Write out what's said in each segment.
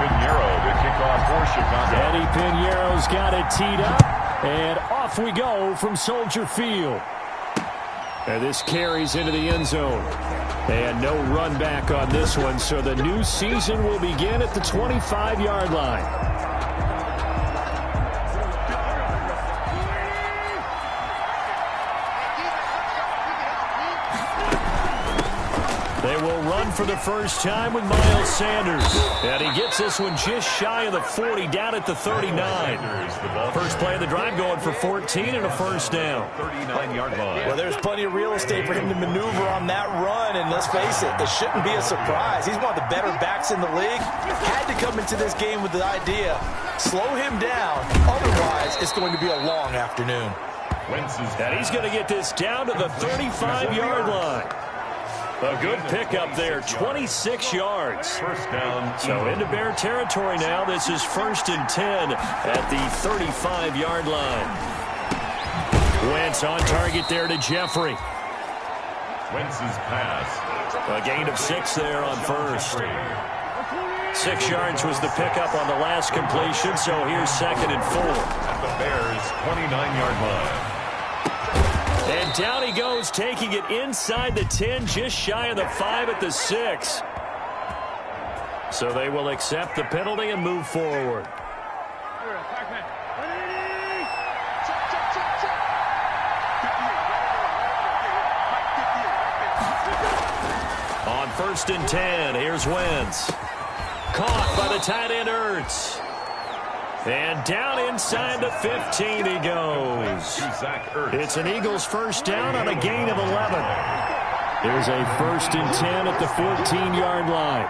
Pinheiro to kick off for Chicago. Eddie Pinheiro's got it teed up, and off we go from Soldier Field. And this carries into the end zone. And no run back on this one, so the new season will begin at the 25-yard line. They will run for the first time with Miles Sanders. And he gets this one just shy of the 40, down at the 39. First play of the drive going for 14 and a first down. 39-yard line. Well, there's plenty of real estate for him to maneuver on that run, and let's face it, it shouldn't be a surprise. He's one of the better backs in the league. Had to come into this game with the idea, slow him down, otherwise it's going to be a long afternoon. And he's going to get this down to the 35-yard line. A good pickup there, 26 yards. First down. So into Bear territory now. This is 1st and 10 at the 35-yard line. Wentz on target there to Jeffrey. Wentz's pass. A gain of 6 there on first. 6 yards was the pickup on the last completion, so here's 2nd and 4. At the Bears' 29-yard line. And down he goes, taking it inside the 10, just shy of the 5 at the 6. So they will accept the penalty and move forward. On 1st and 10, here's Wentz. Caught by the tight end Ertz. And down inside the 15 he goes. It's an Eagles first down on a gain of 11. There's a 1st and 10 at the 14-yard line.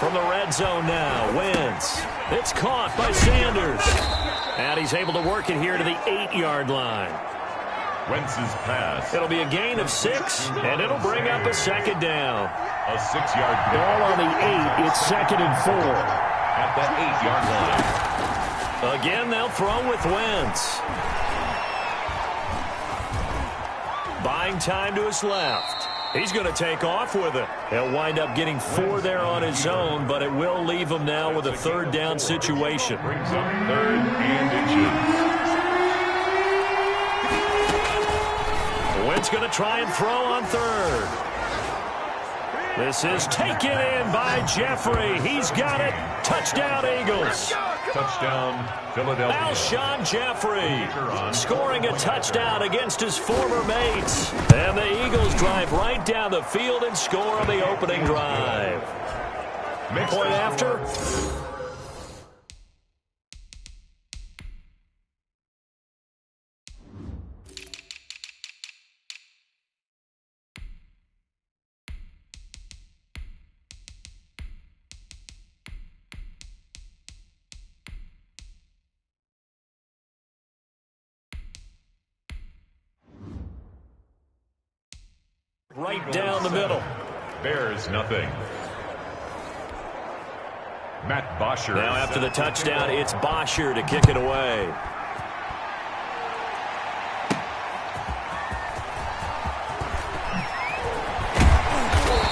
From the red zone now, Wentz. It's caught by Sanders. And he's able to work it here to the 8-yard line. Wentz's pass. It'll be a gain of 6, and it'll bring up a 2nd down. A 6-yard ball on the 8. It's 2nd and 4. At the 8-yard line. Again, they'll throw with Wentz. Buying time to his left. He's going to take off with it. He'll wind up getting 4 there on his own, but it will leave him now with a 3rd down situation. Brings up 3rd and inches. Wentz going to try and throw on 3rd. This is taken in by Jeffrey. He's got it. Touchdown, Eagles. Touchdown, Philadelphia. Alshon Jeffrey scoring a touchdown against his former mates. And the Eagles drive right down the field and score on the opening drive. Point after. Right down the middle. Bears nothing. Matt Bosher. Now after the touchdown, it's Bosher to kick it away.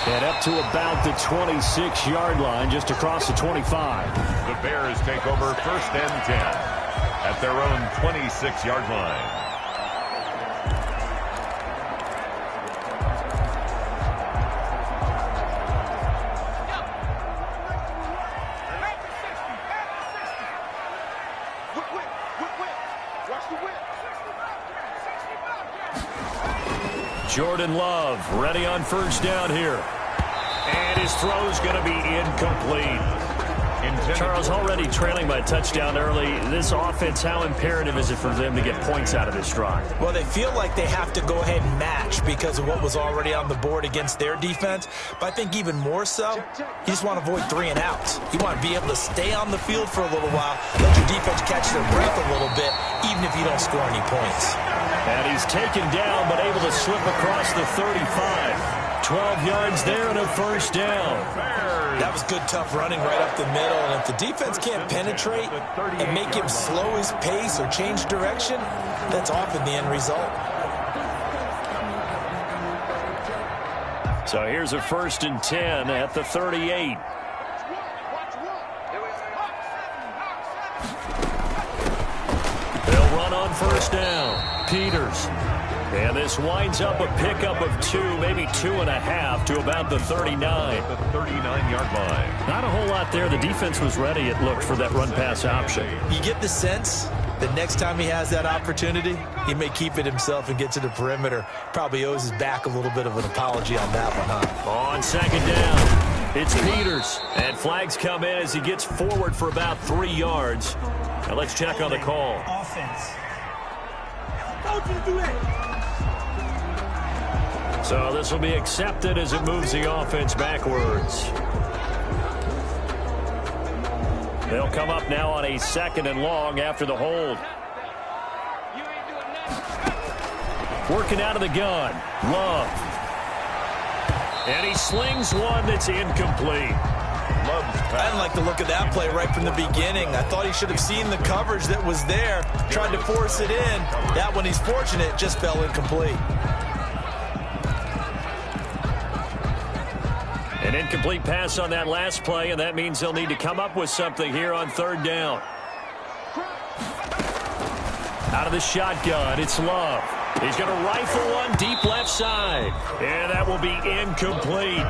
And up to about the 26-yard line, just across the 25. The Bears take over 1st and 10 at their own 26-yard line. Jordan Love ready on 1st down here. And his throw's going to be incomplete. Charles, already trailing by a touchdown early. This offense, how imperative is it for them to get points out of this drive? Well, they feel like they have to go ahead and match because of what was already on the board against their defense. But I think even more so, you just want to avoid 3 and outs. You want to be able to stay on the field for a little while, let your defense catch their breath a little bit, even if you don't score any points. And he's taken down, but able to slip across the 35. 12 yards there and a 1st down. That was good, tough running right up the middle. And if the defense can't penetrate and make him slow his pace or change direction, that's often the end result. So here's a 1st and 10 at the 38. run on first down. Peters. And this winds up a pickup of 2, maybe 2.5 to about the 39. The 39-yard line. Not a whole lot there. The defense was ready, it looked, for that run-pass option. You get the sense that next time he has that opportunity, he may keep it himself and get to the perimeter. Probably owes his back a little bit of an apology on that one, huh? On second down, it's Peters. And flags come in as he gets forward for about 3 yards. Now let's check on the call. Offense. So this will be accepted as it moves the offense backwards. They'll come up now on a 2nd and long after the hold. Working out of the gun. Love. And he slings one that's incomplete. I didn't like the look of that play right from the beginning. I thought he should have seen the coverage that was there, tried to force it in. That one, he's fortunate, just fell incomplete. An incomplete pass on that last play, and that means they'll need to come up with something here on 3rd down. Out of the shotgun, it's Love. He's going to rifle one deep left side, and that will be incomplete.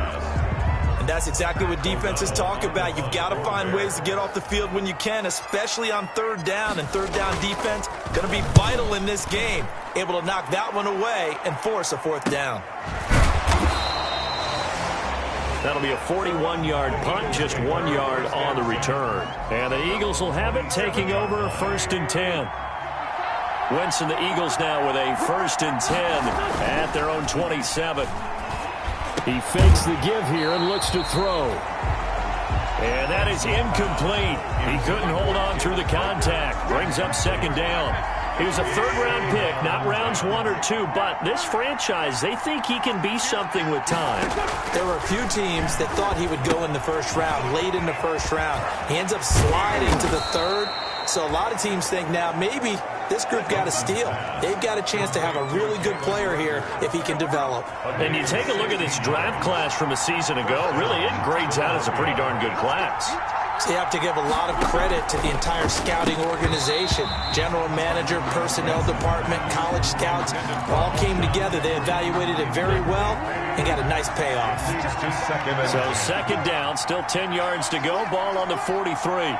And that's exactly what defenses talk about. You've got to find ways to get off the field when you can, especially on 3rd down. And 3rd down defense going to be vital in this game. Able to knock that one away and force a 4th down. That'll be a 41-yard punt, just 1 yard on the return. And the Eagles will have it, taking over 1st and 10. Wentz and the Eagles now with a 1st and 10 at their own 27. He fakes the give here and looks to throw. And that is incomplete. He couldn't hold on through the contact. Brings up 2nd down. He was a 3rd-round pick, not rounds 1 or 2, but this franchise, they think he can be something with time. There were a few teams that thought he would go in the 1st round, late in the 1st round. He ends up sliding to the 3rd, so a lot of teams think now maybe this group got a steal. They've got a chance to have a really good player here if he can develop. And you take a look at this draft class from a season ago, really it grades out as a pretty darn good class. So you have to give a lot of credit to the entire scouting organization. General manager, personnel department, college scouts, all came together. They evaluated it very well and got a nice payoff. So 2nd down, still 10 yards to go. Ball on the 43.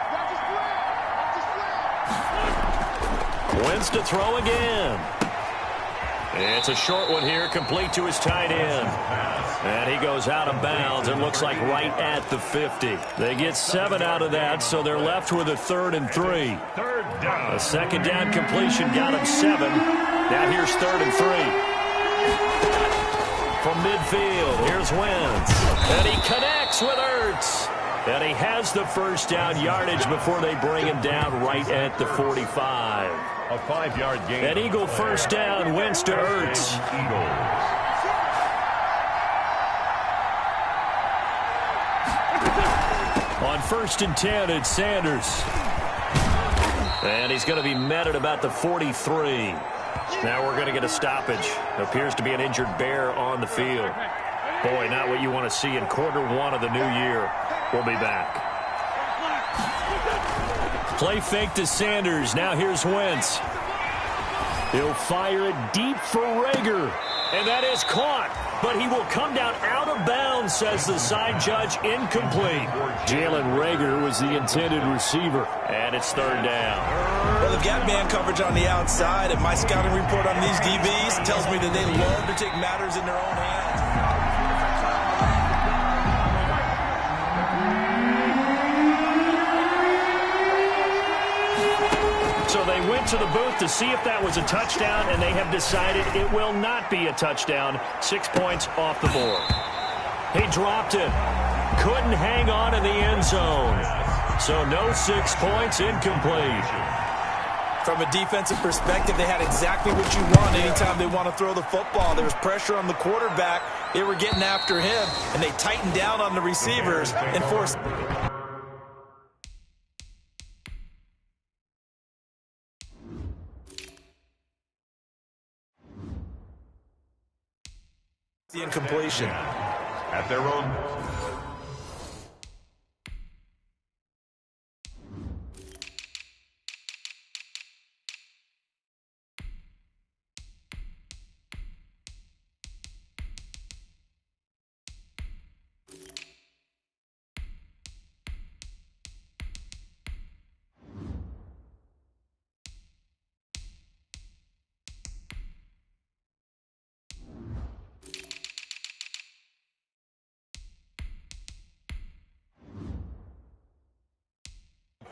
Wentz to throw again. It's a short one here, complete to his tight end. And he goes out of bounds. It looks like right at the 50. They get 7 out of that, so they're left with a 3rd and 3. 3rd down. A 2nd down completion got him 7. Now here's 3rd and 3. From midfield, here's Wentz. And he connects with Ertz. And he has the 1st down yardage before they bring him down right at the 45. A 5-yard gain. An Eagle 1st down, Wentz to Ertz. Eagles. On 1st and 10, it's Sanders. And he's going to be met at about the 43. Now we're going to get a stoppage. Appears to be an injured Bear on the field. Boy, not what you want to see in Q1 of the new year. We'll be back. Play fake to Sanders. Now here's Wentz. He'll fire it deep for Rager. And that is caught. But he will come down out of bounds, says the side judge. Incomplete. Jalen Rager was the intended receiver. And it's 3rd down. Well, they've got man coverage on the outside, and my scouting report on these DBs tells me that they love to take matters in their own hands. So they went to the booth to see if that was a touchdown, and they have decided it will not be a touchdown. 6 points off the board. He dropped it. Couldn't hang on in the end zone. So no 6 points, incomplete. From a defensive perspective, they had exactly what you want anytime they want to throw the football. There was pressure on the quarterback. They were getting after him, and they tightened down on the receivers and forced the incompletion. At their own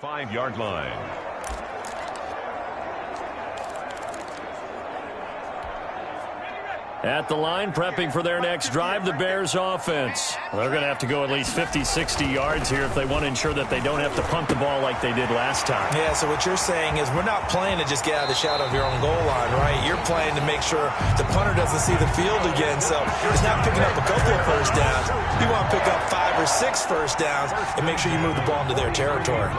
5-yard line. At the line, prepping for their next drive, the Bears offense. They're going to have to go at least 50, 60 yards here if they want to ensure that they don't have to punt the ball like they did last time. Yeah, so what you're saying is we're not playing to just get out of the shadow of your own goal line, right? You're playing to make sure the punter doesn't see the field again. So it's not picking up a couple of first downs. You want to pick up 5 or 6 first downs and make sure you move the ball into their territory.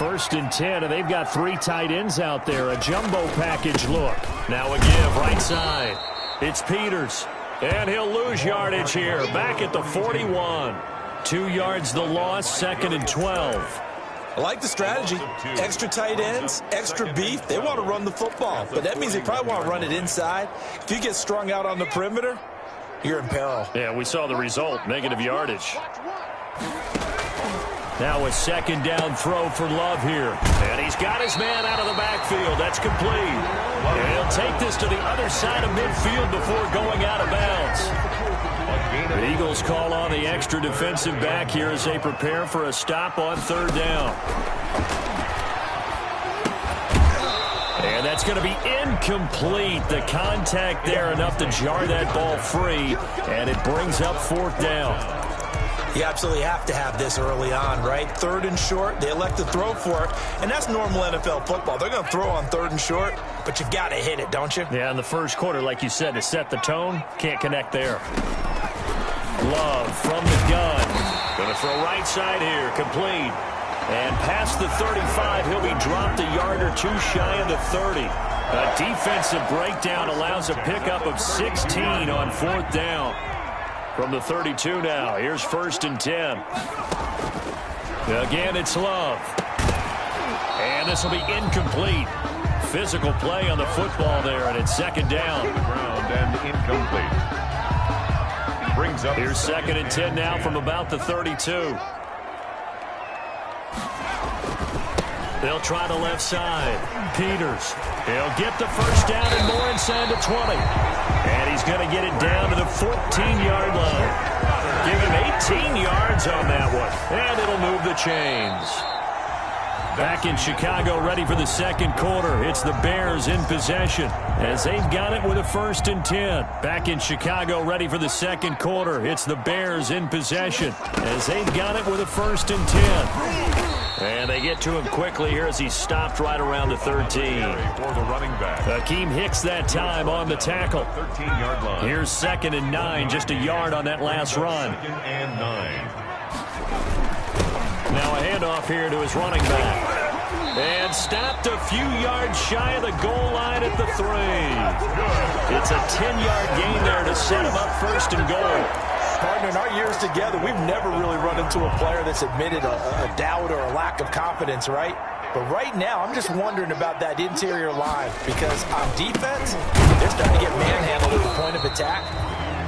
1st and 10, and they've got 3 tight ends out there. A jumbo package look. Now a give, right side. It's Peters, and he'll lose yardage here. Back at the 41. 2 yards the loss, 2nd and 12. I like the strategy. Extra tight ends, extra beef. They want to run the football, but that means they probably want to run it inside. If you get strung out on the perimeter, you're in peril. Yeah, we saw the result, negative yardage. Now a 2nd down throw for Love here. And he's got his man out of the backfield. That's complete. And he'll take this to the other side of midfield before going out of bounds. The Eagles call on the extra defensive back here as they prepare for a stop on 3rd down. And that's going to be incomplete. The contact there enough to jar that ball free. And it brings up 4th down. You absolutely have to have this early on, right? 3rd and short, they elect to throw for it, and that's normal NFL football. They're going to throw on 3rd and short, but you've got to hit it, don't you? Yeah, in the first quarter, like you said, to set the tone, can't connect there. Love from the gun. Going to throw right side here, complete. And past the 35, he'll be dropped a yard or 2 shy of the 30. A defensive breakdown allows a pickup of 16 on 4th down. From the 32 now, here's 1st and 10. Again, it's Love. And this will be incomplete. Physical play on the football there, and it's 2nd down. Ground and incomplete. Brings up. Here's 2nd and 10 now from about the 32. They'll try the left side. Peters. He'll get the 1st down and more inside the 20. And he's going to get it down to the 14-yard line. Give him 18 yards on that one. And it'll move the chains. Back in Chicago, ready for the 2nd quarter. It's the Bears in possession as they've got it with a 1st and 10. Back in Chicago, ready for the 2nd quarter. It's the Bears in possession as they've got it with a 1st and 10. And they get to him quickly here as he's stopped right around the 13. For the running back. Akeem Hicks that time on the tackle. 13-yard line. Here's 2nd and 9, just a yard on that last run. 2nd and 9. Now a handoff here to his running back. And stopped a few yards shy of the goal line at the 3. It's a 10-yard gain there to set him up 1st and goal. Partner, in our years together, we've never really run into a player that's admitted a doubt or a lack of confidence, right? But right now, I'm just wondering about that interior line because on defense, they're starting to get manhandled at the point of attack.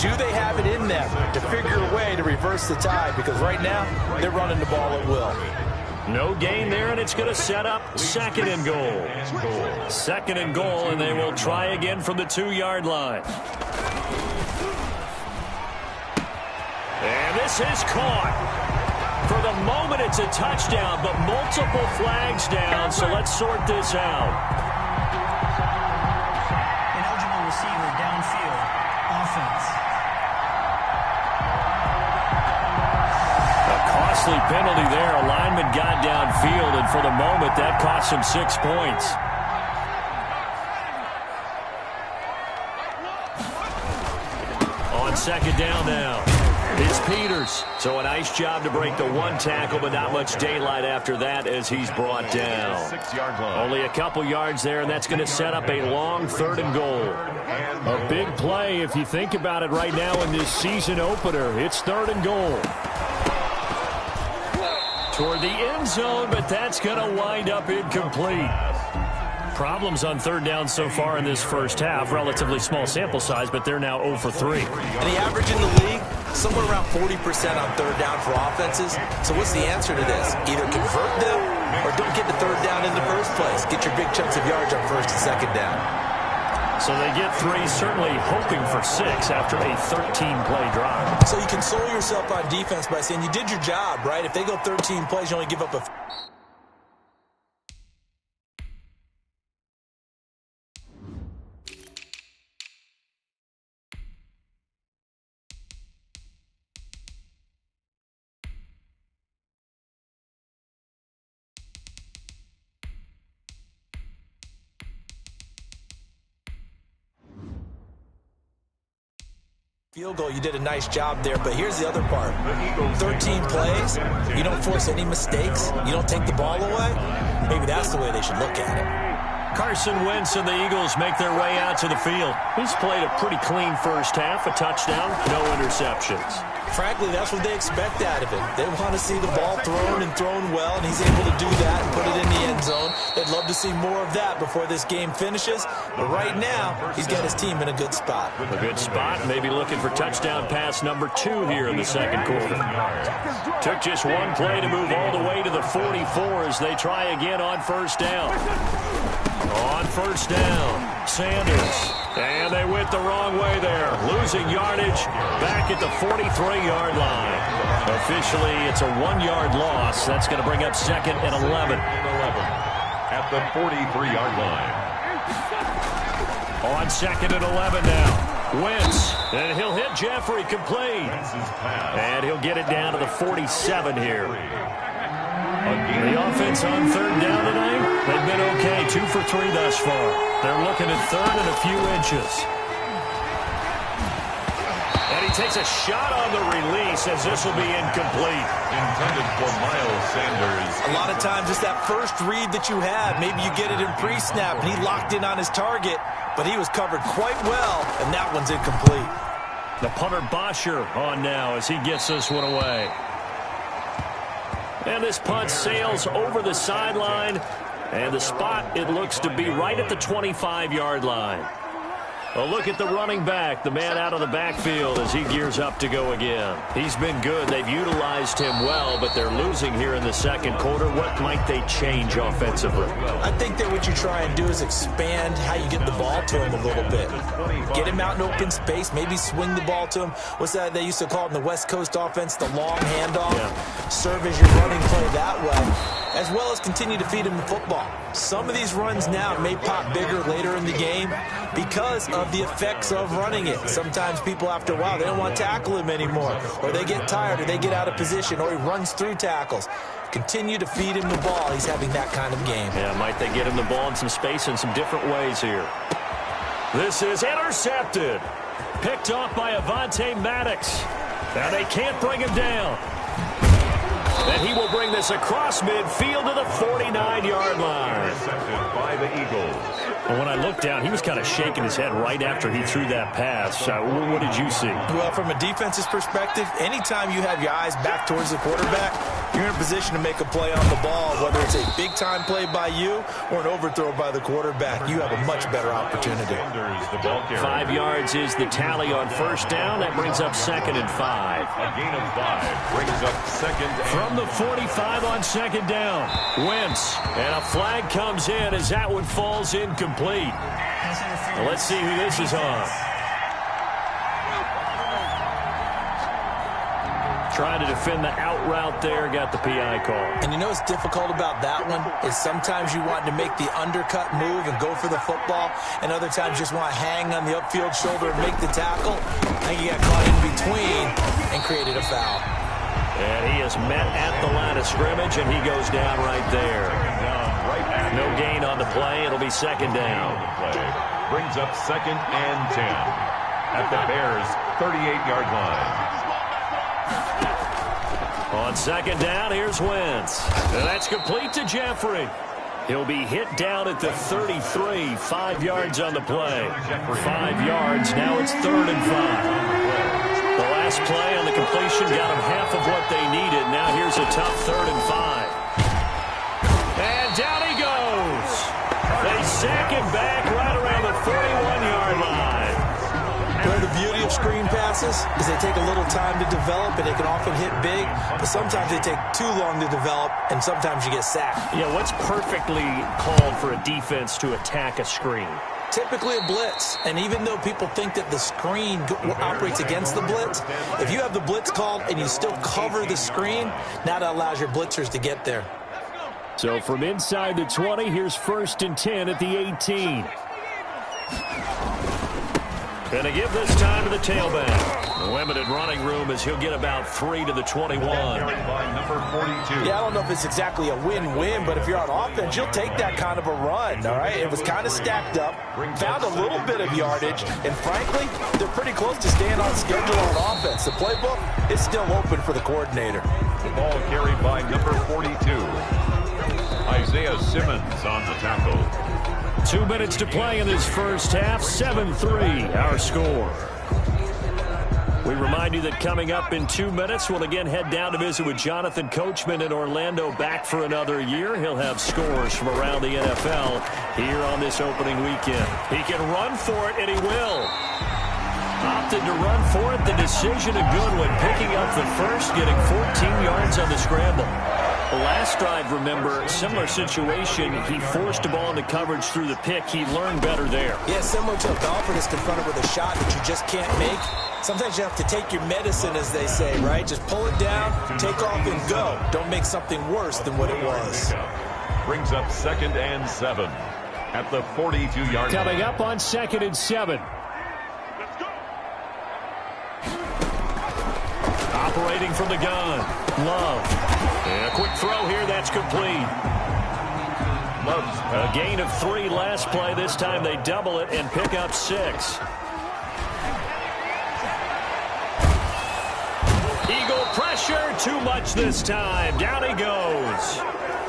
Do they have it in them to figure a way to reverse the tide? Because right now, they're running the ball at will. No gain there, and it's going to set up 2nd and goal. 2nd and goal, and they will try again from the 2-yard line. And this is caught. For the moment, it's a touchdown, but multiple flags down, so let's sort this out. Ineligible receiver downfield. Offense. A costly penalty there. A lineman got downfield, and for the moment, that cost him 6 points. On 2nd down now. It's Peters. So a nice job to break the 1 tackle, but not much daylight after that as he's brought down. 6-yard line. Only a couple yards there, and that's going to set up a long 3rd and goal. A big play if you think about it right now in this season opener. It's 3rd and goal. Toward the end zone, but that's going to wind up incomplete. Problems on 3rd down so far in this first half. Relatively small sample size, but they're now 0 for 3. And the average in the league, somewhere around 40% on 3rd down for offenses. So what's the answer to this? Either convert them or don't get the 3rd down in the first place. Get your big chunks of yards on 1st and 2nd down. So they get 3, certainly hoping for 6 after a 13-play drive. So you console yourself on defense by saying you did your job, right? If they go 13 plays, you only give up a Field goal, you did a nice job there, but here's the other part. 13 plays, you don't force any mistakes, you don't take the ball away. Maybe that's the way they should look at it. Carson Wentz and the Eagles make their way out to the field. He's played a pretty clean first half, a touchdown, no interceptions. Frankly, that's what they expect out of him. They want to see the ball thrown and thrown well, and he's able to do that and put it in the end zone. They'd love to see more of that before this game finishes, but right now, he's got his team in a good spot. A good spot, maybe looking for touchdown pass number 2 here in the second quarter. Took just one play to move all the way to the 44 as they try again on first down. On first down, Sanders. And they went the wrong way there. Losing yardage back at the 43-yard line. Officially, it's a 1-yard loss. That's going to bring up second and 11. At the 43-yard line. On second and 11 now. Wentz. And he'll hit Jeffrey complete. And he'll get it down to the 47 here. The offense on third down tonight, they've been okay. 2 for 3 thus far. They're looking at third and a few inches. And he takes a shot on the release as this will be incomplete. Intended for Miles Sanders. A lot of times it's that first read that you have. Maybe you get it in pre-snap, and he locked in on his target, but he was covered quite well, and that one's incomplete. The punter Bosher on now as he gets this one away. And this punt sails over the sideline. And the spot, it looks to be right at the 25-yard line. A look at the running back, the man out of the backfield as he gears up to go again. He's been good. They've utilized him well, but they're losing here in the second quarter. What might they change offensively? I think that what you try and do is expand how you get the ball to him a little bit. Get him out in open space, maybe swing the ball to him. What's that they used to call it in the West Coast offense, the long handoff? Yeah. Serve as your running play that way, as well as continue to feed him the football. Some of these runs now may pop bigger later in the game because of the effects of running it. Sometimes people, after a while, they don't want to tackle him anymore, or they get tired, or they get out of position, or he runs through tackles. Continue to feed him the ball. He's having that kind of game. Yeah, might they get him the ball in some space in some different ways here. This is intercepted. Picked off by Avonte Maddox. Now they can't bring him down. And he will bring this across midfield to the 49-yard line. Intercepted by the Eagles. And when I looked down, he was kind of shaking his head right after he threw that pass. What did you see? Well, from a defense's perspective, anytime you have your eyes back towards the quarterback, you're in a position to make a play on the ball, whether it's a big-time play by you or an overthrow by the quarterback. You have a much better opportunity. 5 yards is the tally on first down. That brings up second and 5. A gain of 5 brings up second and from the 45 on second down. Wentz. And a flag comes in as that one falls incomplete. Now let's see who this is on. Trying to defend the out route there, got the PI call. And you know what's difficult about that one is sometimes you want to make the undercut move and go for the football, and other times just want to hang on the upfield shoulder and make the tackle. I think he got caught in between and created a foul. And he is met at the line of scrimmage, and he goes down right there. No gain on the play. It'll be second down. Brings up second and 10 at the Bears' 38-yard line. On second down, here's Wentz. And that's complete to Jeffrey. He'll be hit down at the 33. 5 yards on the play. 5 yards. Now it's third and 5. The last play on the completion got them half of what they needed. Now here's a tough third and 5. And down he goes. They sack him back right around the 41-yard line. Well, the beauty of screen passes is they take a little time to develop, and they can often hit big, but sometimes they take too long to develop, and sometimes you get sacked. Yeah, what's perfectly called for a defense to attack a screen? Typically a blitz, and even though people think that the screen operates against the blitz, if you have the blitz called and you still cover the screen, now that allows your blitzers to get there. So from inside the 20, here's first and 10 at the 18. Gonna give this time to the tailback. The limited running room as he'll get about 3 to the 21. Number 42, Yeah, I don't know if it's exactly a win-win, but if you're on offense, you'll take that kind of a run, all right? It was kind of stacked up, found a little bit of yardage, and frankly, they're pretty close to staying on schedule on offense. The playbook is still open for the coordinator. The ball carried by number 42. Isaiah Simmons on the tackle. 2 minutes to play in this first half. 7-3 our score. We remind you that coming up in 2 minutes, we'll again head down to visit with Jonathan Coachman in Orlando, back for another year. He'll have scores from around the NFL here on this opening weekend. He can run for it, and he will. Opted to run for it. The decision a good one, picking up the first, getting 14 yards on the scramble. The last drive, remember, similar situation. He forced the ball into coverage through the pick. He learned better there. Yeah, similar to a golfer that's confronted with a shot that you just can't make. Sometimes you have to take your medicine, as they say, right? Just pull it down, take off, and go. Don't make something worse than what it was. Brings up 2nd and 7 at the 42-yard line. Coming up on 2nd and 7. Operating from the gun. Love. And a quick throw here. That's complete. A gain of 3 last play. This time they double it and pick up 6. Eagle pressure. Too much this time. Down he goes.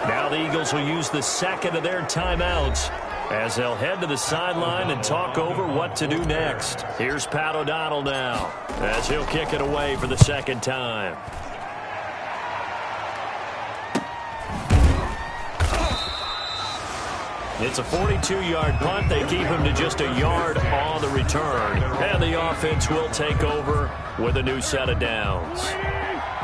Now the Eagles will use the second of their timeouts as they'll head to the sideline and talk over what to do next. Here's Pat O'Donnell now as he'll kick it away for the second time. It's a 42-yard punt. They keep him to just a yard on the return. And the offense will take over with a new set of downs.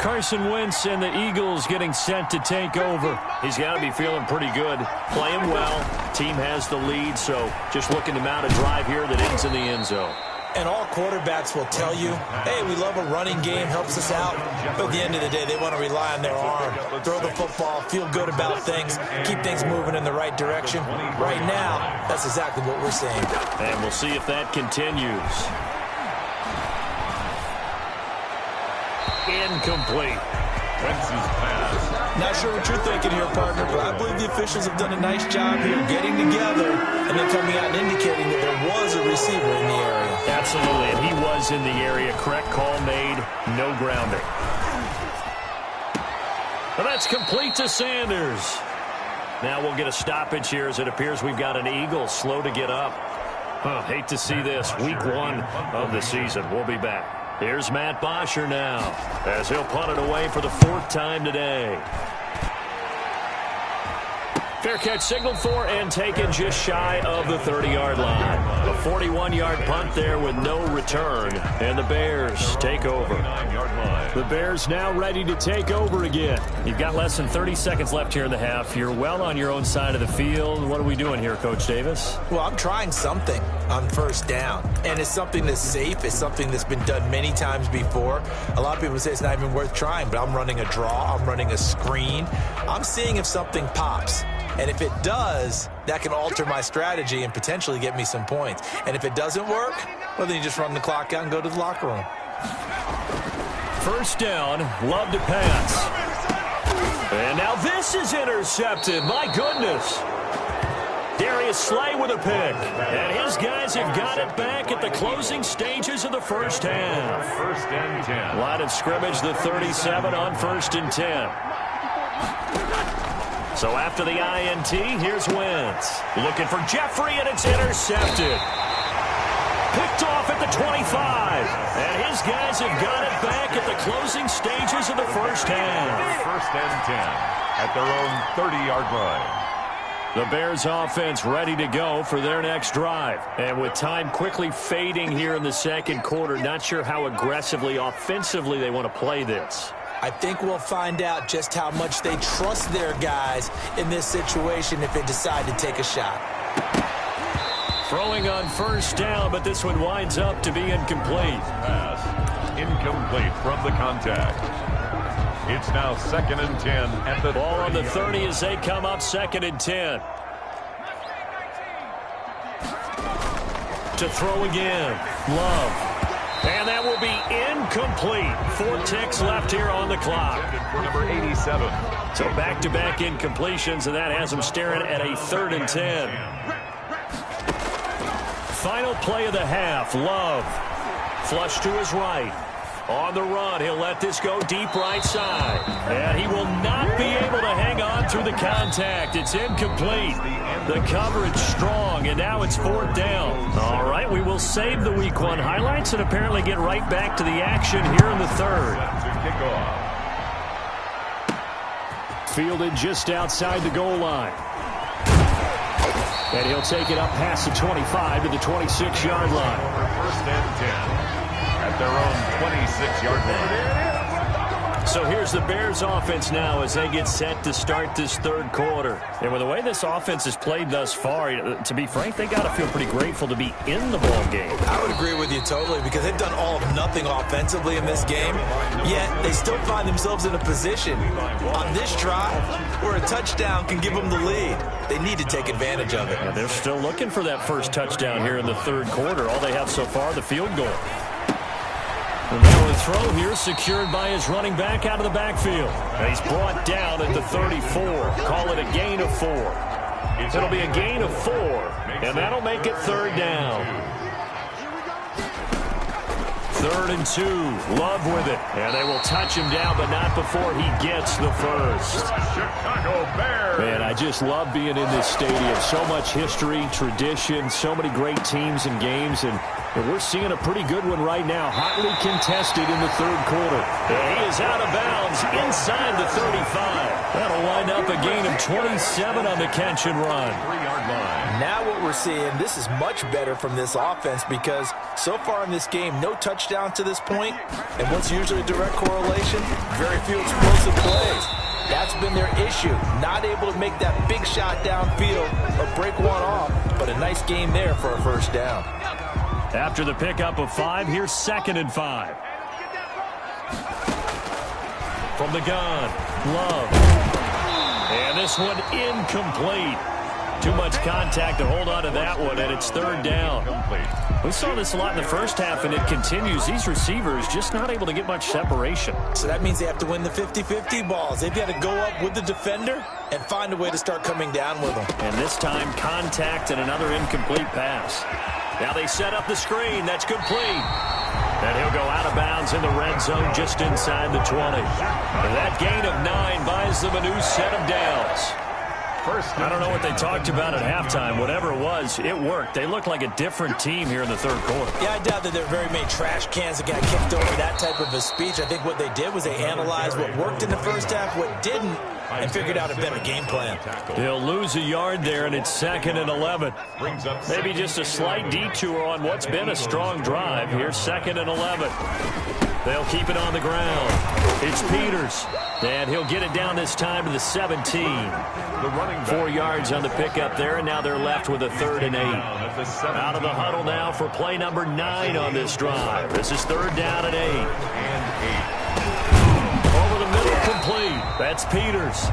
Carson Wentz and the Eagles getting set to take over. He's got to be feeling pretty good. Playing well. Team has the lead, so just looking to mount a drive here that ends in the end zone. And all quarterbacks will tell you, hey, we love a running game, helps us out. But at the end of the day, they want to rely on their arm. Throw the football, feel good about things, keep things moving in the right direction. Right now, that's exactly what we're seeing. And we'll see if that continues. Incomplete. Wentz's pass. Not sure what you're thinking here, partner, but I believe the officials have done a nice job here getting together and then coming out and indicating that there was a receiver in the area. Absolutely, and he was in the area. Correct call made, no grounding. And that's complete to Sanders. Now we'll get a stoppage here as it appears we've got an Eagle slow to get up. Hate to see this. Week 1 of the season. We'll be back. Here's Matt Bosher now as he'll punt it away for the 4th time today. Fair catch signaled for and taken just shy of the 30-yard line. A 41-yard punt there with no return. And the Bears take over. The Bears now ready to take over again. You've got less than 30 seconds left here in the half. You're well on your own side of the field. What are we doing here, Coach Davis? Well, I'm trying something on first down. And it's something that's safe. It's something that's been done many times before. A lot of people say it's not even worth trying, but I'm running a draw. I'm running a screen. I'm seeing if something pops. And if it does, that can alter my strategy and potentially get me some points. And if it doesn't work, well, then you just run the clock out and go to the locker room. First down, Love to pass. And now this is intercepted. My goodness. Darius Slay with a pick. And his guys have got it back at the closing stages of the first half. 1st and 10. Line of scrimmage, the 37 on 1st and 10. So after the INT, here's Wentz. Looking for Jeffrey, and it's intercepted. Picked off at the 25. And his guys have got it back at the closing stages of the first half. 1st and 10 at their own 30-yard line. The Bears offense ready to go for their next drive. And with time quickly fading here in the second quarter, not sure how aggressively, offensively they want to play this. I think we'll find out just how much they trust their guys in this situation if they decide to take a shot. Throwing on first down, but this one winds up to be incomplete. Pass incomplete from the contact. It's now 2nd and 10 at the ball on the 30 as they come up 2nd and 10. To throw again. Love. And that will will be incomplete. 4 ticks left here on the clock. For number 87. So back-to-back incompletions, and that has them staring at a 3rd and 10. Final play of the half. Love. Flush to his right. On the run, he'll let this go deep right side. And he will not be able to hang on through the contact. It's incomplete. The coverage strong, and now it's 4th down. All right, we will save the Week 1 highlights and apparently get right back to the action here in the 3rd. Fielded just outside the goal line. And he'll take it up past the 25 to the 26-yard line. 1st and 10 at their own 26-yard line. So here's the Bears offense now as they get set to start this 3rd quarter. And with the way this offense has played thus far, to be frank, they got to feel pretty grateful to be in the ball game. I would agree with you totally because they've done all of nothing offensively in this game, yet they still find themselves in a position on this drive where a touchdown can give them the lead. They need to take advantage of it. And they're still looking for that first touchdown here in the 3rd quarter. All they have so far, the field goal. And now a throw here secured by his running back out of the backfield. And he's brought down at the 34. Call it a gain of 4. It'll be a gain of 4, and that'll make it 3rd down. 3rd and 2. Love with it. And they will touch him down, but not before he gets the first. Chicago Bears. Man, I just love being in this stadium. So much history, tradition, so many great teams and games, and we're seeing a pretty good one right now. Hotly contested in the 3rd quarter. And he is out of bounds inside the 35. That'll wind up a gain of 27 on the catch and run. 3-yard line. Now what we're seeing, this is much better from this offense because so far in this game, no touchdown to this point. And what's usually a direct correlation? Very few explosive plays. That's been their issue. Not able to make that big shot downfield or break one off, but a nice game there for a 1st down. After the pickup of 5, here's 2nd and 5. From the gun, Love. And this one incomplete. Too much contact to hold on to that one, and it's 3rd down. We saw this a lot in the first half, and it continues. These receivers just not able to get much separation. So that means they have to win the 50-50 balls. They've got to go up with the defender and find a way to start coming down with them. And this time, contact and another incomplete pass. Now they set up the screen. That's complete. And he'll go out of bounds in the red zone just inside the 20. And that gain of 9 buys them a new set of downs. I don't know what they talked about at halftime. Whatever it was, it worked. They look like a different team here in the 3rd quarter. Yeah, I doubt that there are very many trash cans that got kicked over, that type of a speech. I think what they did was they analyzed what worked in the first half, what didn't, and figured out a better game plan. They'll lose a yard there, and it's 2nd and 11. Maybe just a slight detour on what's been a strong drive. Here's 2nd and 11. They'll keep it on the ground. It's Peters, and he'll get it down this time to the 17. 4 yards on the pickup there, and now they're left with a 3rd and 8. Out of the huddle now for play number 9 on this drive. This is 3rd down and 8. Over the middle, complete. That's Peters.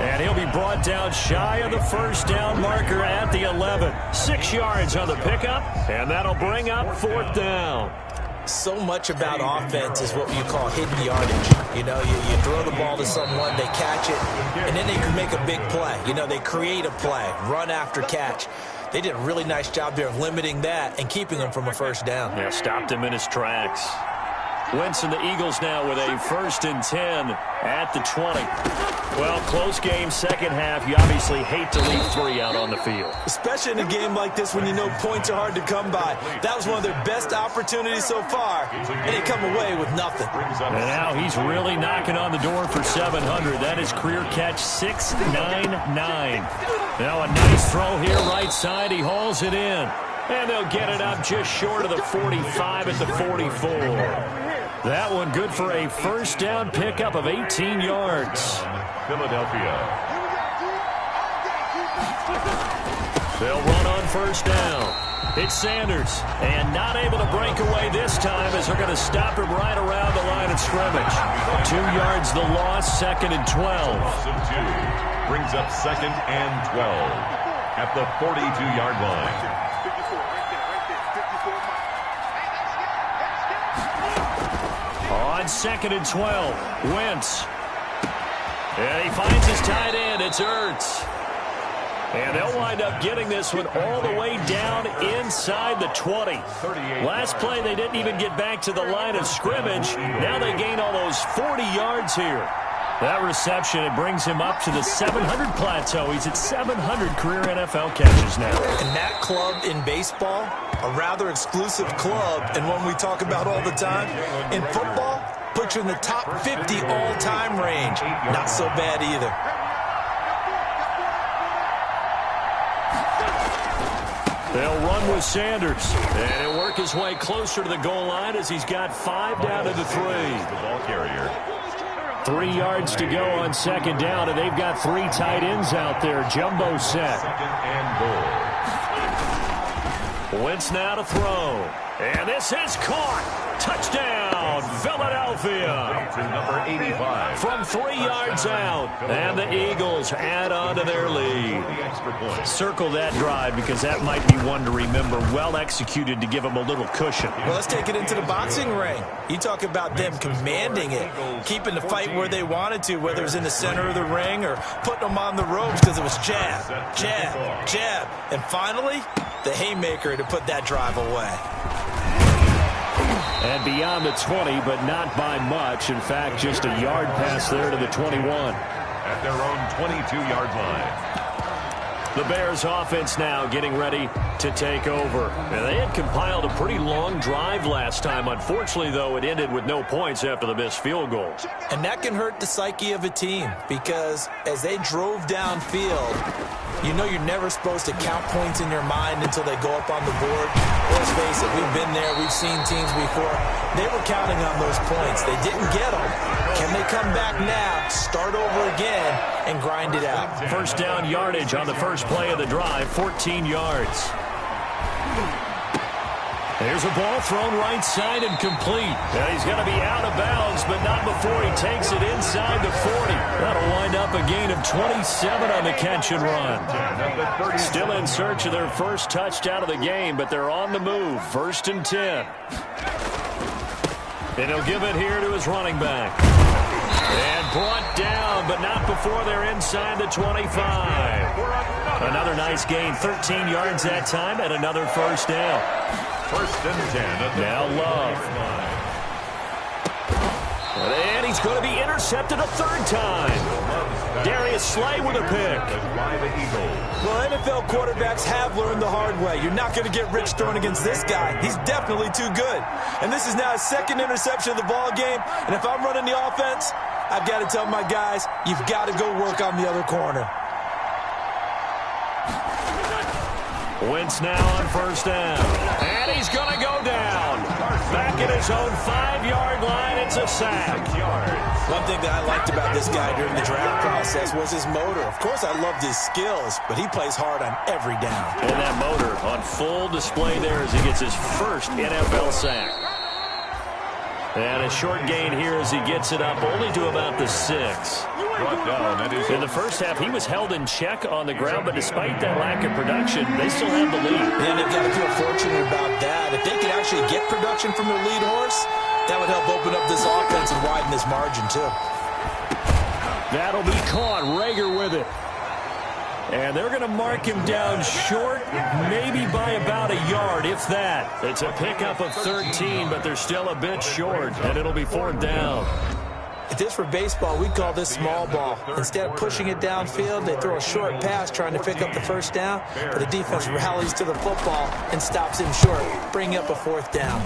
And he'll be brought down shy of the 1st down marker at the 11. 6 yards on the pickup, and that'll bring up 4th down. So much about offense is what you call hidden yardage. You know, you throw the ball to someone, they catch it, and then they can make a big play. You know, they create a play, run after catch. They did a really nice job there of limiting that and keeping him from a 1st down. Yeah, stopped him in his tracks. Wentz and the Eagles now with a 1st and 10 at the 20. Well, close game, 2nd half. You obviously hate to leave 3 out on the field. Especially in a game like this when you know points are hard to come by. That was one of their best opportunities so far, and they come away with nothing. And now he's really knocking on the door for 700. That is career catch 699. Now a nice throw here right side. He hauls it in. And they'll get it up just short of the 45 at the 44. That one good for a 1st down pickup of 18 yards. Philadelphia. They'll run on 1st down. It's Sanders, and not able to break away this time as they're going to stop him right around the line of scrimmage. 2 yards the loss, 2nd and 12. Brings up 2nd and 12 at the 42-yard line. On 2nd and 12, Wentz. And he finds his tight end. It's Ertz. And they'll wind up getting this one all the way down inside the 20. Last play, they didn't even get back to the line of scrimmage. Now they gain almost 40 yards here. That reception, it brings him up to the 700 plateau. He's at 700 career NFL catches now. And that club in baseball, a rather exclusive club, and one we talk about all the time. In football, puts you in the top 50 all-time range. Not so bad either. They'll run with Sanders. And he'll work his way closer to the goal line as he's got 5 down to the 3. The ball carrier. 3 yards to go on 2nd down, and they've got 3 tight ends out there. Jumbo set. 2nd and goal. Wentz now to throw. And this is caught. Touchdown, Philadelphia. To number 85. From 3 yards out. And the Eagles add on to their lead. The extra point. Circle that drive because that might be one to remember. Well executed to give them a little cushion. Well, let's take it into the boxing ring. You talk about them commanding it, keeping the fight where they wanted to, whether it was in the center of the ring or putting them on the ropes because it was jab, jab, jab. And finally, the haymaker to put that drive away. And beyond the 20, but not by much. In fact, just a yard pass there to the 21. At their own 22-yard line. The Bears offense now getting ready to take over. And they had compiled a pretty long drive last time. Unfortunately, though, it ended with no points after the missed field goal. And that can hurt the psyche of a team because as they drove downfield, you know you're never supposed to count points in your mind until they go up on the board. Let's face it, we've been there. We've seen teams before. They were counting on those points. They didn't get them. Can they come back now, start over again, and grind it out? First down yardage on the first play of the drive, 14 yards. There's a ball thrown right side and complete. Now he's going to be out of bounds, but not before he takes it inside the 40. That'll wind up a gain of 27 on the catch and run. Still in search of their first touchdown of the game, but they're on the move. 1st and 10. And he'll give it here to his running back. And brought down, but not before they're inside the 25. Another nice gain, 13 yards that time, and another first down. 1st and 10. Now Love. And he's going to be intercepted a 3rd time. Darius Slay with a pick. By the Eagles. Well, NFL quarterbacks have learned the hard way. You're not going to get rich throwing against this guy. He's definitely too good. And this is now his 2nd interception of the ball game. And if I'm running the offense, I've got to tell my guys, you've got to go work on the other corner. Wentz now on 1st down. And he's going to go down. Back at his own 5-yard line, it's a sack. One thing that I liked about this guy during the draft process was his motor. Of course, I loved his skills, but he plays hard on every down. And that motor on full display there as he gets his first NFL sack. And a short gain here as he gets it up only to about the 6. In the first half, he was held in check on the ground, but despite that lack of production, they still have the lead. And they've got to feel fortunate about that. If they could actually get production from their lead horse, that would help open up this offense and widen this margin, too. That'll be caught. Rager with it. And they're going to mark him down short, maybe by about a yard, if that. It's a pickup of 13, but they're still a bit short, and it'll be 4th down. If this were baseball, we'd call this small ball. Instead of pushing it downfield, they throw a short pass trying to pick up the 1st down, but the defense rallies to the football and stops him short, bringing up a 4th down.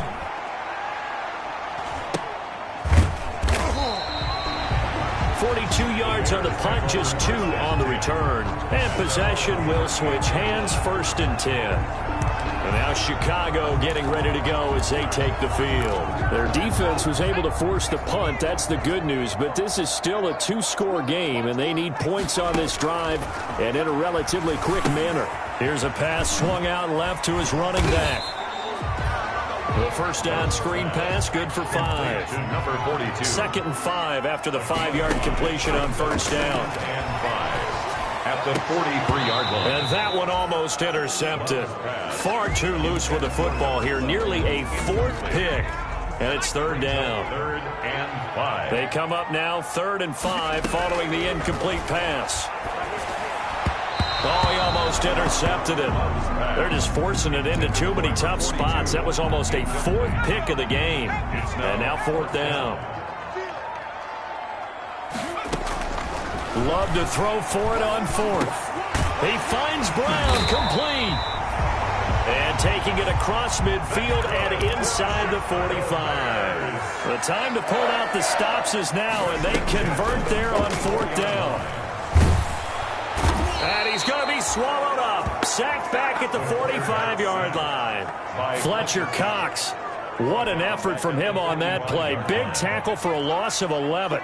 Yards on the punt, just 2 on the return. And possession will switch hands, 1st and 10. And now Chicago getting ready to go as they take the field. Their defense was able to force the punt. That's the good news. But this is still a 2-score game, and they need points on this drive and in a relatively quick manner. Here's a pass swung out left to his running back. The 1st down screen pass, good for 5. Number 42. 2nd and 5 after the 5-yard completion on 1st down. And 5 at the 43-yard line. And that one almost intercepted. Far too loose with the football here. Nearly a 4th pick. And it's third down. 3rd and 5. They come up now 3rd and 5 following the incomplete pass. Oh, he almost intercepted it. They're just forcing it into too many tough spots. That was almost a 4th pick of the game. And now 4th down. Love to throw for it on 4th. He finds Brown, complete. And taking it across midfield and inside the 45. The time to pull out the stops is now, and they convert there on 4th down. And he's going to be swallowed up. Sacked back at the 45-yard line. Fletcher Cox. What an effort from him on that play. Big tackle for a loss of 11.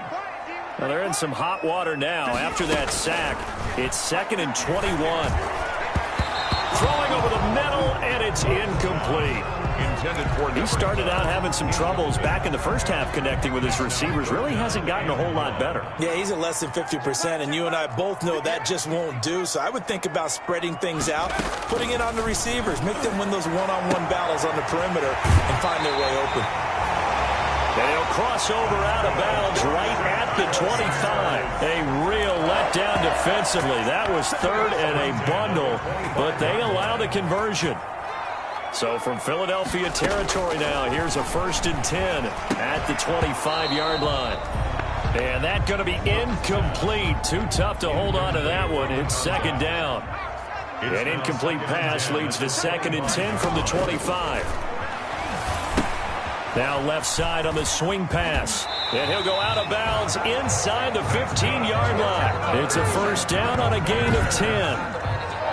Well, they're in some hot water now after that sack. It's 2nd and 21. Throwing over the middle, and it's incomplete. He started out having some troubles back in the first half connecting with his receivers. Really hasn't gotten a whole lot better. Yeah, he's at less than 50%, and you and I both know that just won't do. So I would think about spreading things out, putting it on the receivers, make them win those one-on-one battles on the perimeter, and find their way open. And he'll cross over out of bounds right at the 25. A real letdown defensively. That was 3rd and a bundle, but they allow the conversion. So from Philadelphia territory now, here's a 1st and 10 at the 25-yard line. And that's going to be incomplete. Too tough to hold on to that one. It's 2nd down. An incomplete pass leads to 2nd and 10 from the 25. Now left side on the swing pass. And he'll go out of bounds inside the 15-yard line. It's a 1st down on a gain of 10.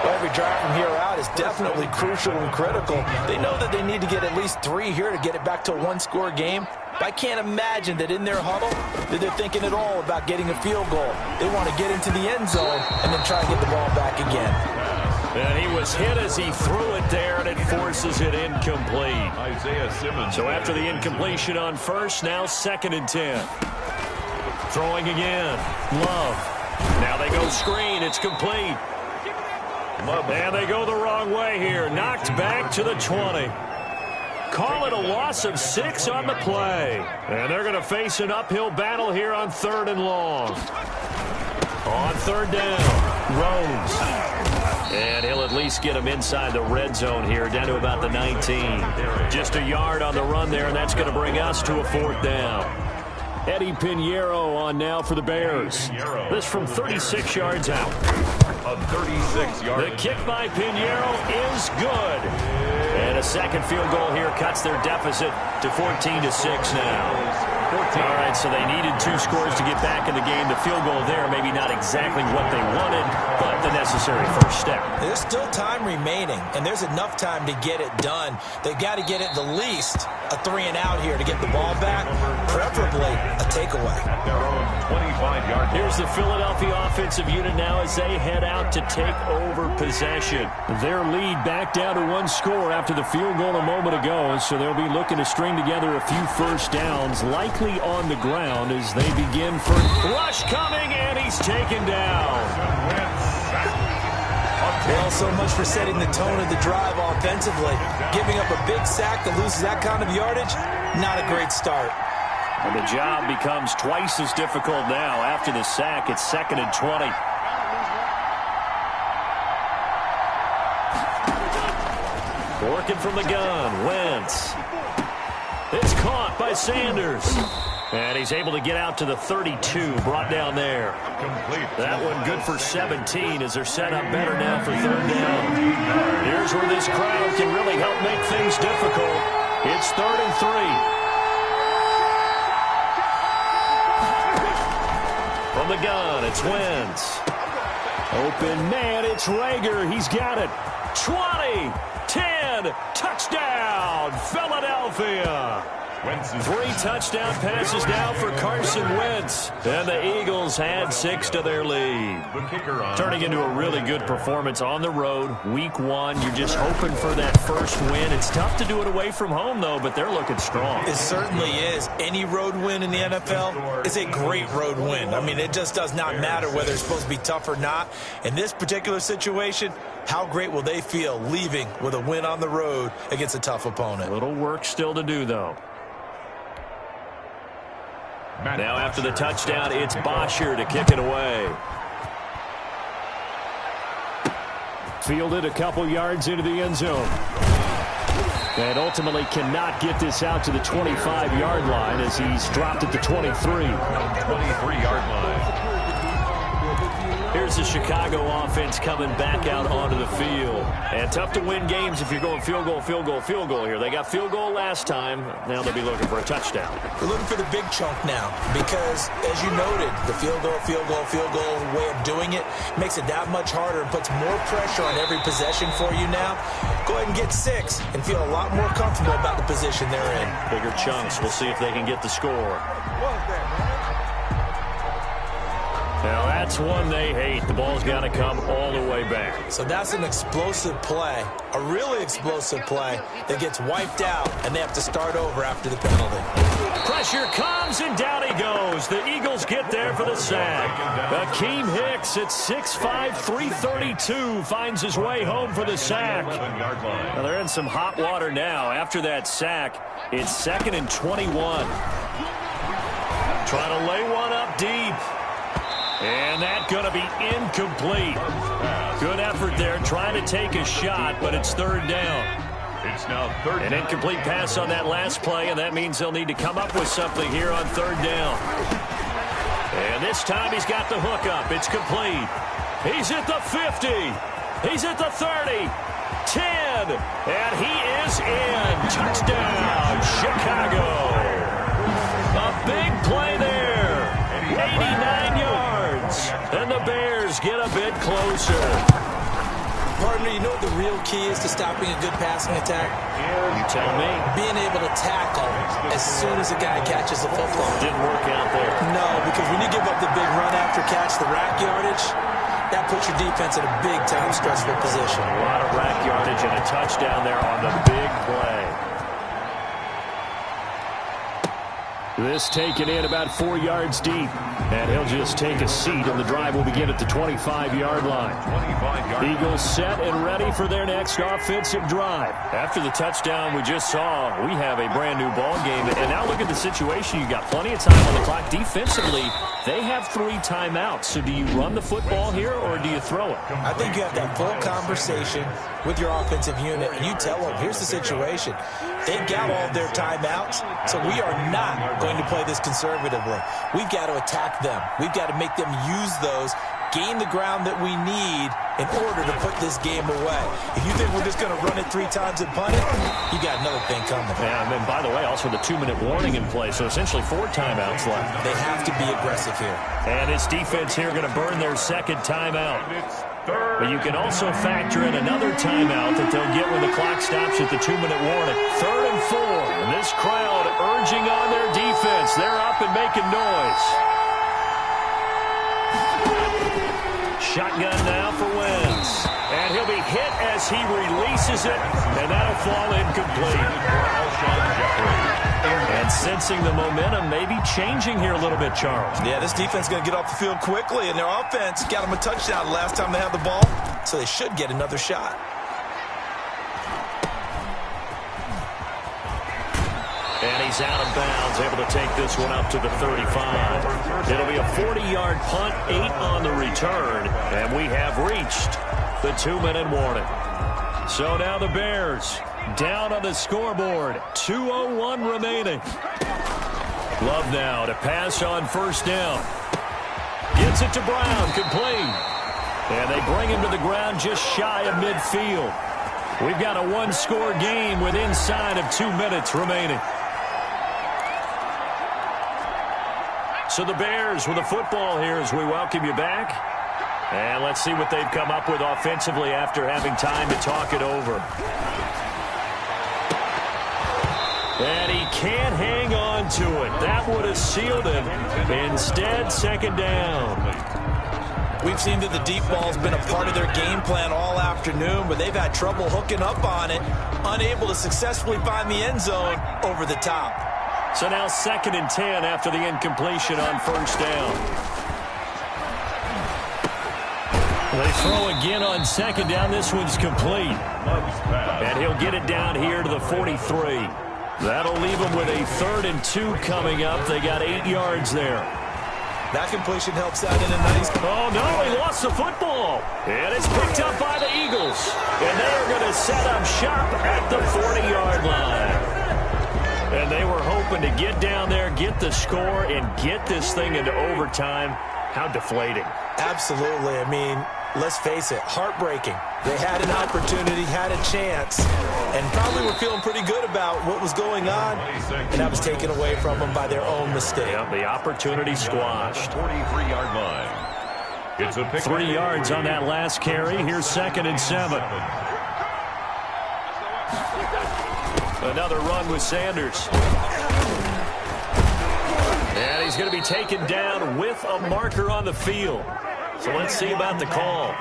Every drive from here out is definitely crucial and critical. They know that they need to get at least 3 here to get it back to a 1-score game. But I can't imagine that in their huddle that they're thinking at all about getting a field goal. They want to get into the end zone and then try to get the ball back again. And he was hit as he threw it there, and it forces it incomplete. Isaiah Simmons. So after the incompletion on 1st, now 2nd and 10. Throwing again. Love. Now they go screen. It's complete. And they go the wrong way here. Knocked back to the 20. Call it a loss of 6 on the play. And they're going to face an uphill battle here on 3rd and long. On 3rd down, Rhodes. And he'll at least get him inside the red zone here, down to about the 19. Just a yard on the run there, and that's going to bring us to a 4th down. Eddie Pinheiro on now for the Bears. This from 36 yards out. A 36-yard. The kick by Pinheiro is good. And a second field goal here cuts their deficit to 14-6 now. All right, so they needed 2 scores to get back in the game. The field goal there, maybe not exactly what they wanted, but the necessary first step. There's still time remaining, and there's enough time to get it done. They've got to get at the least a 3-and-out here to get the ball back, preferably a takeaway. At their own 25-yard. Here's the Philadelphia offensive unit now as they head out to take over possession. Their lead back down to 1 score after the field goal a moment ago, so they'll be looking to string together a few first downs, likely on the ground as they begin for rush coming, and he's taken down. Well, so much for setting the tone of the drive offensively. Giving up a big sack that loses that kind of yardage, not a great start. And the job becomes twice as difficult now. After the sack, it's 2nd and 20. Working from the gun, Wentz. It's caught by Sanders. And he's able to get out to the 32, brought down there. Complete. That one good for 17 as they're set up better now for 3rd down. Here's where this crowd can really help make things difficult. It's 3rd and 3. From the gun, it's Wentz. Open man, it's Rager. He's got it. 20, 10, touchdown, Philadelphia. 3 touchdown passes now for Carson Wentz. And the Eagles had 6 to their lead. Turning into a really good performance on the road. Week 1, you're just hoping for that first win. It's tough to do it away from home, though, but they're looking strong. It certainly is. Any road win in the NFL is a great road win. I mean, it just does not matter whether it's supposed to be tough or not. In this particular situation, how great will they feel leaving with a win on the road against a tough opponent? Little work still to do, though. Now after the touchdown, it's Bosher to kick it away. Fielded a couple yards into the end zone. And ultimately cannot get this out to the 25-yard line as he's dropped at the 23. 23-yard line. Here's the Chicago offense coming back out onto the field. And tough to win games if you're going field goal, field goal, field goal here. They got field goal last time. Now they'll be looking for a touchdown. They're looking for the big chunk now because, as you noted, the field goal way of doing it makes it that much harder and puts more pressure on every possession for you now. Go ahead and get 6 and feel a lot more comfortable about the position they're in. Bigger chunks. We'll see if they can get the score. Now that's one they hate. The ball's got to come all the way back. So that's an explosive play, a really explosive play that gets wiped out, and they have to start over after the penalty. Pressure comes, and down he goes. The Eagles get there for the sack. Akeem Hicks at 6'5", 332 finds his way home for the sack. Now they're in some hot water now. After that sack, it's 2nd and 21. Trying to lay one up deep. And that's going to be incomplete. Good effort there, trying to take a shot, but it's 3rd down. It's now 3rd An incomplete pass on that last play, and that means they'll need to come up with something here on 3rd down. And this time he's got the hook up. It's complete. He's at the 50. He's at the 30. 10. And he is in. Touchdown, Chicago. A big play there. 89 yards. And the Bears get a bit closer. Partner, you know what the real key is to stopping a good passing attack? You tell me. Being able to tackle as soon as a guy catches the football. Didn't work out there. No, because when you give up the big run after catch, the rack yardage, that puts your defense in a big-time stressful position. A lot of rack yardage and a touchdown there on the big play. This taken in about 4 yards deep. And he'll just take a seat, and the drive will begin at the 25-yard line. Eagles set and ready for their next offensive drive. After the touchdown we just saw, we have a brand-new ball game. And now look at the situation. You got plenty of time on the clock. Defensively, they have 3 timeouts. So do you run the football here, or do you throw it? I think you have that full conversation with your offensive unit, and you tell them, here's the situation. They've got all of their timeouts, so we are not going to play this conservatively. We've got to attack them. We've got to make them use those, gain the ground that we need in order to put this game away. If you think we're just going to run it 3 times and punt it, you got another thing coming. Yeah, and then, by the way, also the 2-minute warning in play, so essentially 4 timeouts left. They have to be aggressive here. And this defense here going to burn their 2nd timeout. But you can also factor in another timeout that they'll get when the clock stops at the 2-minute warning. 3rd and 4. And this crowd urging on their defense. They're up and making noise. Shotgun now for Wentz. And he'll be hit as he releases it. And that'll fall incomplete. And sensing the momentum maybe changing here a little bit, Charles. Yeah, this defense is going to get off the field quickly, and their offense got them a touchdown last time they had the ball, so they should get another shot. And he's out of bounds, able to take this one up to the 35. It'll be a 40-yard punt, 8 on the return, and we have reached the 2-minute warning. So now the Bears down on the scoreboard, 2:01 remaining. Love now to pass on 1st down. Gets it to Brown, complete. And they bring him to the ground just shy of midfield. We've got a 1-score game with inside of 2 minutes remaining. So the Bears with the football here as we welcome you back. And let's see what they've come up with offensively after having time to talk it over. And he can't hang on to it. That would have sealed it. Instead, 2nd down. We've seen that the deep ball's been a part of their game plan all afternoon, but they've had trouble hooking up on it, unable to successfully find the end zone over the top. So now 2nd and 10 after the incompletion on 1st down. They throw again on 2nd down. This one's complete. And he'll get it down here to the 43. That'll leave them with a 3rd and 2 coming up. They got 8 yards there. That completion helps out in a nice... Oh, no, he lost the football. And it's picked up by the Eagles. And they are going to set up shop at the 40-yard line. And they were hoping to get down there, get the score, and get this thing into overtime. How deflating. Absolutely. I mean, let's face it, heartbreaking. They had an opportunity, had a chance, and probably were feeling pretty good about what was going on, and that was taken away from them by their own mistake. Yeah, the opportunity squashed. 43-yard line. It's a pick. 3 yards on that last carry. Here's 2nd and 7. Another run with Sanders. And he's going to be taken down with a marker on the field. So let's see about the call.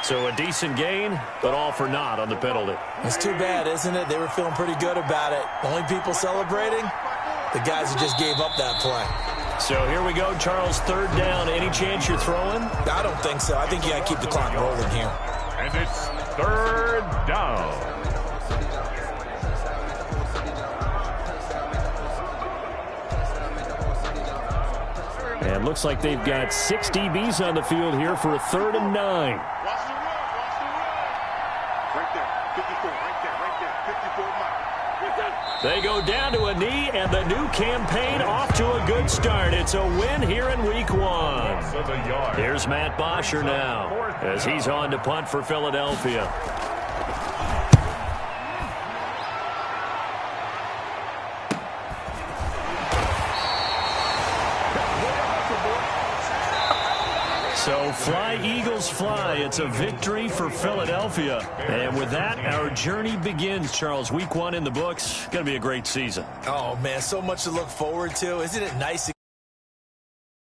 So a decent gain, but all for naught on the penalty. It's too bad, isn't it? They were feeling pretty good about it. The only people celebrating, the guys who just gave up that play. So here we go, Charles, 3rd down. Any chance you're throwing? I don't think so. I think you got to keep the clock rolling here. And it's 3rd down. And looks like they've got 6 DBs on the field here for a 3rd and 9. They go down to a knee, and the new campaign off to a good start. It's a win here in Week 1. Here's Matt Bosher now as he's on to punt for Philadelphia. So fly, Eagles, fly. It's a victory for Philadelphia. And with that, our journey begins, Charles. Week 1 in the books. Going to be a great season. Oh, man, so much to look forward to. Isn't it nice?